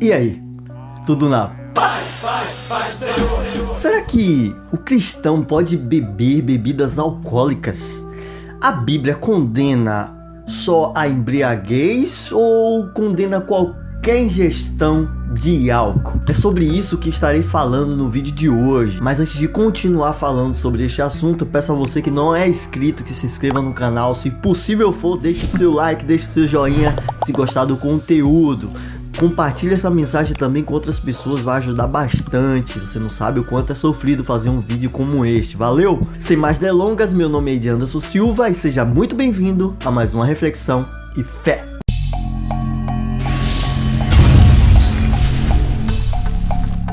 E aí, tudo na paz? Será que o cristão pode beber bebidas alcoólicas? A Bíblia condena só a embriaguez ou condena qualquer ingestão de álcool? É sobre isso que estarei falando no vídeo de hoje. Mas antes de continuar falando sobre este assunto, eu peço a você que não é inscrito que se inscreva no canal. Se possível for, deixe seu like, deixe seu joinha se gostar do conteúdo. Compartilhe essa mensagem também com outras pessoas, vai ajudar bastante. Você não sabe o quanto é sofrido fazer um vídeo como este, valeu? Sem mais delongas, meu nome é Edi Anderson Silva e seja muito bem-vindo a mais uma reflexão e fé.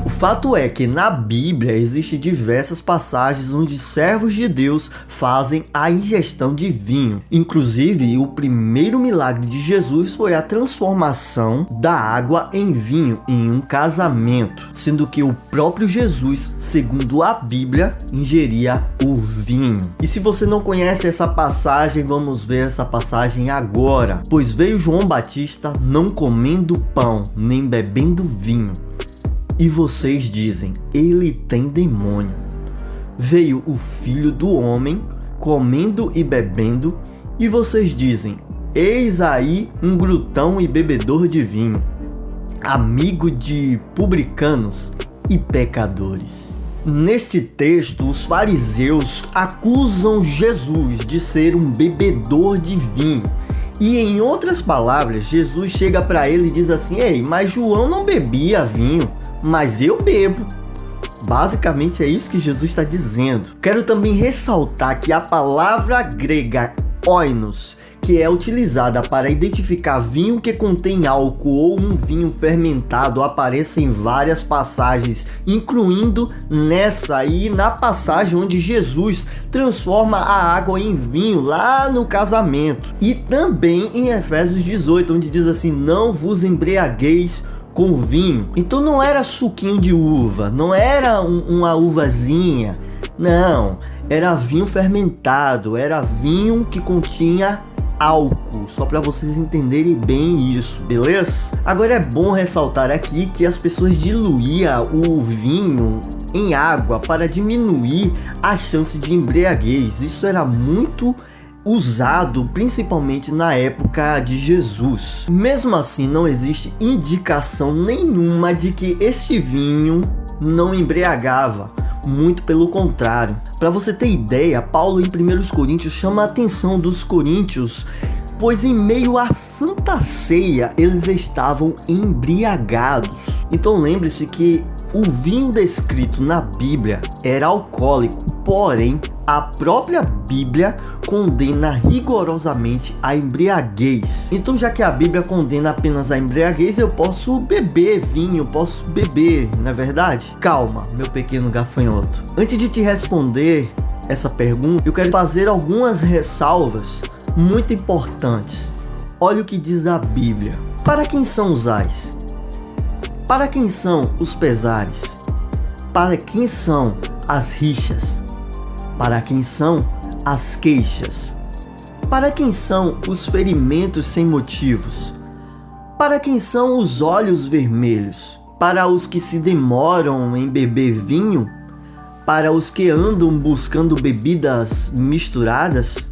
O fato é que na Bíblia existem diversas passagens onde servos de Deus fazem a ingestão de vinho. Inclusive, o primeiro milagre de Jesus foi a transformação da água em vinho em um casamento, sendo que o próprio Jesus, segundo a Bíblia, ingeria o vinho. E se você não conhece essa passagem, vamos ver essa passagem agora. Pois veio João Batista não comendo pão, nem bebendo vinho. E vocês dizem, ele tem demônio. Veio o Filho do Homem, comendo e bebendo, e vocês dizem, eis aí um glutão e bebedor de vinho, amigo de publicanos e pecadores. Neste texto, os fariseus acusam Jesus de ser um bebedor de vinho. E em outras palavras, Jesus chega para ele e diz assim, ei, mas João não bebia vinho, mas eu bebo. Basicamente é isso que Jesus está dizendo. Quero também ressaltar que a palavra grega oinos, que é utilizada para identificar vinho que contém álcool ou um vinho fermentado, aparece em várias passagens, incluindo nessa e na passagem onde Jesus transforma a água em vinho lá no casamento. E também em Efésios 18, onde diz assim, não vos embriagueis com vinho. Então não era suquinho de uva, não era uma uvazinha, não, era vinho fermentado, era vinho que continha álcool, só para vocês entenderem bem isso, beleza? Agora é bom ressaltar aqui que as pessoas diluíam o vinho em água para diminuir a chance de embriaguez. Isso era muito usado principalmente na época de Jesus. Mesmo assim, não existe indicação nenhuma de que este vinho não embriagava. Muito pelo contrário. Para você ter ideia, Paulo em 1 Coríntios chama a atenção dos coríntios, pois em meio à Santa Ceia eles estavam embriagados. Então lembre-se que o vinho descrito na Bíblia era alcoólico, porém a própria Bíblia condena rigorosamente a embriaguez. Então, já que a Bíblia condena apenas a embriaguez, eu posso beber vinho, eu posso beber, não é verdade? Calma, meu pequeno gafanhoto. Antes de te responder essa pergunta, eu quero fazer algumas ressalvas muito importantes. Olha o que diz a Bíblia. Para quem são os ais? Para quem são os pesares? Para quem são as rixas? Para quem são as queixas? Para quem são os ferimentos sem motivos? Para quem são os olhos vermelhos? Para os que se demoram em beber vinho? Para os que andam buscando bebidas misturadas?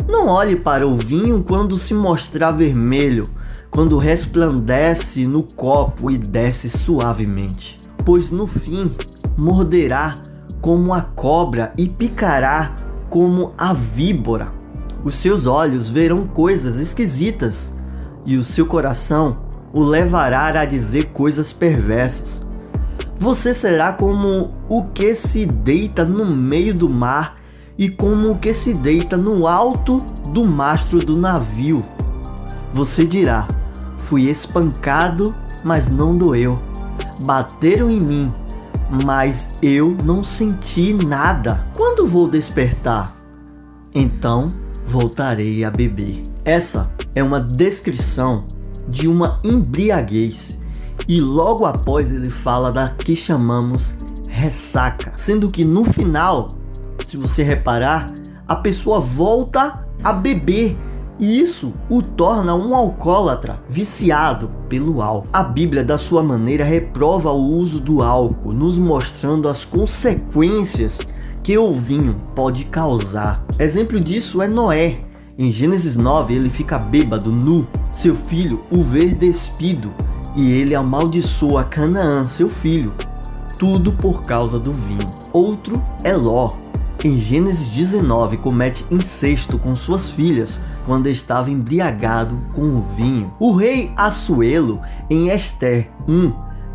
Não olhe para o vinho quando se mostrar vermelho, quando resplandece no copo e desce suavemente, pois no fim morderá como a cobra e picará como a víbora. Os seus olhos verão coisas esquisitas e o seu coração o levará a dizer coisas perversas. Você será como o que se deita no meio do mar e como o que se deita no alto do mastro do navio. Você dirá, fui espancado, mas não doeu. Bateram em mim, mas eu não senti nada. Quando vou despertar? Então voltarei a beber. Essa é uma descrição de uma embriaguez. E logo após ele fala da que chamamos ressaca. Sendo que no final, se você reparar, a pessoa volta a beber E isso o torna um alcoólatra, viciado pelo álcool. A Bíblia, da sua maneira, reprova o uso do álcool, nos mostrando as consequências que o vinho pode causar. Exemplo disso é Noé. Em Gênesis 9, ele fica bêbado, nu. Seu filho o vê despido e ele amaldiçoa Canaã, seu filho. Tudo por causa do vinho. Outro é Ló. Em Gênesis 19, comete incesto com suas filhas quando estava embriagado com o vinho. O rei Assuero, em Ester 1,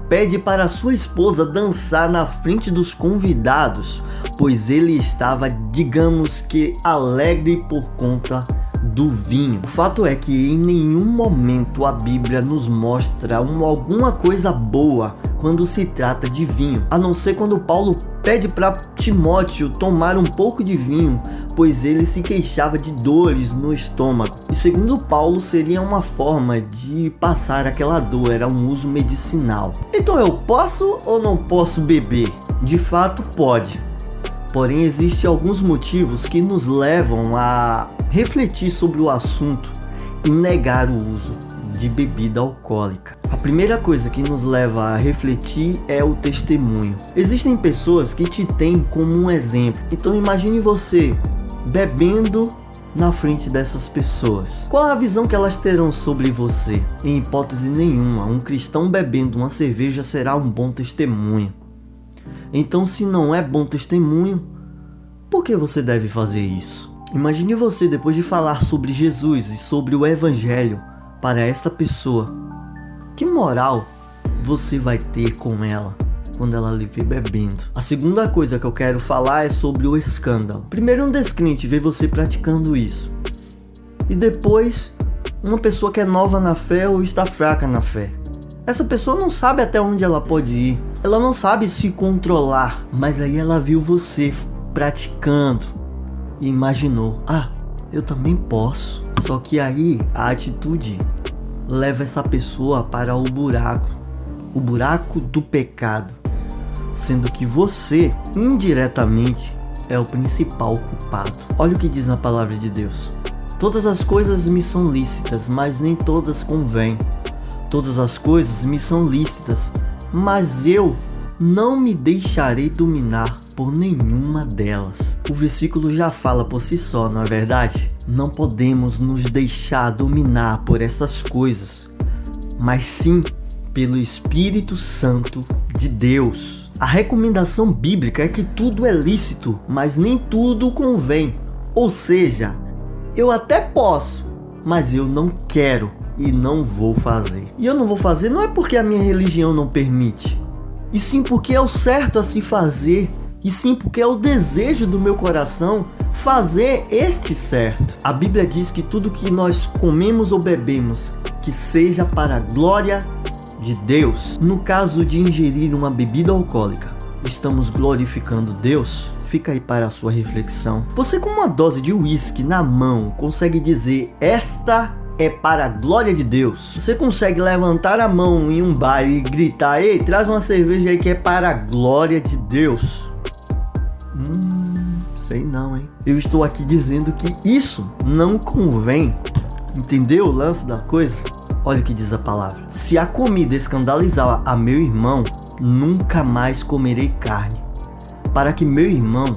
pede para sua esposa dançar na frente dos convidados, pois ele estava, digamos que, alegre por conta do vinho. O fato é que em nenhum momento a Bíblia nos mostra alguma coisa boa quando se trata de vinho, a não ser quando Paulo pede para Timóteo tomar um pouco de vinho, pois ele se queixava de dores no estômago. E segundo Paulo, seria uma forma de passar aquela dor, era um uso medicinal. Então eu posso ou não posso beber? De fato pode. Porém, existem alguns motivos que nos levam a refletir sobre o assunto e negar o uso de bebida alcoólica. A primeira coisa que nos leva a refletir é o testemunho. Existem pessoas que te têm como um exemplo. Então imagine você bebendo na frente dessas pessoas. Qual a visão que elas terão sobre você? Em hipótese nenhuma, um cristão bebendo uma cerveja será um bom testemunho. Então, se não é bom testemunho, por que você deve fazer isso? Imagine você, depois de falar sobre Jesus e sobre o Evangelho para esta pessoa, que moral você vai ter com ela quando ela lhe vê bebendo? A segunda coisa que eu quero falar é sobre o escândalo. Primeiro, um descrente vê você praticando isso, e depois uma pessoa que é nova na fé ou está fraca na fé. Essa pessoa não sabe até onde ela pode ir, ela não sabe se controlar, mas aí ela viu você praticando e imaginou: ah, eu também posso. Só que aí a atitude leva essa pessoa para o buraco do pecado, sendo que você, indiretamente, é o principal culpado. Olha o que diz na palavra de Deus: todas as coisas me são lícitas, mas nem todas convêm. Todas as coisas me são lícitas, mas eu não me deixarei dominar por nenhuma delas. O versículo já fala por si só, não é verdade? Não podemos nos deixar dominar por essas coisas, mas sim pelo Espírito Santo de Deus. A recomendação bíblica é que tudo é lícito, mas nem tudo convém. Ou seja, eu até posso, mas eu não quero e não vou fazer. E eu não vou fazer não é porque a minha religião não permite, e sim porque é o certo a se fazer, e sim porque é o desejo do meu coração fazer este certo. A Bíblia diz que tudo que nós comemos ou bebemos, que seja para a glória de Deus. No caso de ingerir uma bebida alcoólica, estamos glorificando Deus? Fica aí para a sua reflexão. Você, com uma dose de uísque na mão, consegue dizer: esta é para a glória de Deus? Você consegue levantar a mão em um bar e gritar: ei, traz uma cerveja aí que é para a glória de Deus? Sei não, hein? Eu estou aqui dizendo que isso não convém. Entendeu o lance da coisa? Olha o que diz a palavra: se a comida escandalizar a meu irmão, nunca mais comerei carne, para que meu irmão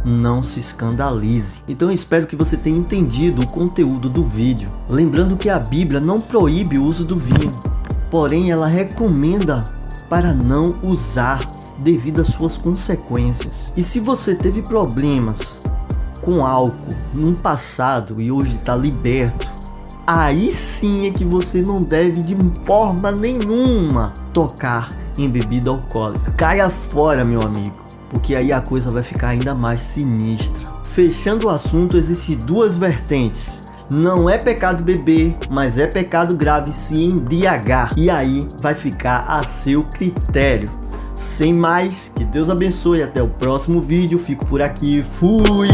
não se escandalize. Então eu espero que você tenha entendido o conteúdo do vídeo. Lembrando que a Bíblia não proíbe o uso do vinho, porém ela recomenda para não usar devido às suas consequências. E se você teve problemas com álcool no passado e hoje está liberto, aí sim é que você não deve de forma nenhuma tocar em bebida alcoólica. Caia fora, meu amigo, porque aí a coisa vai ficar ainda mais sinistra. Fechando o assunto, existem duas vertentes. Não é pecado beber, mas é pecado grave se embriagar. E aí vai ficar a seu critério. Sem mais, que Deus abençoe. Até o próximo vídeo. Fico por aqui. Fui!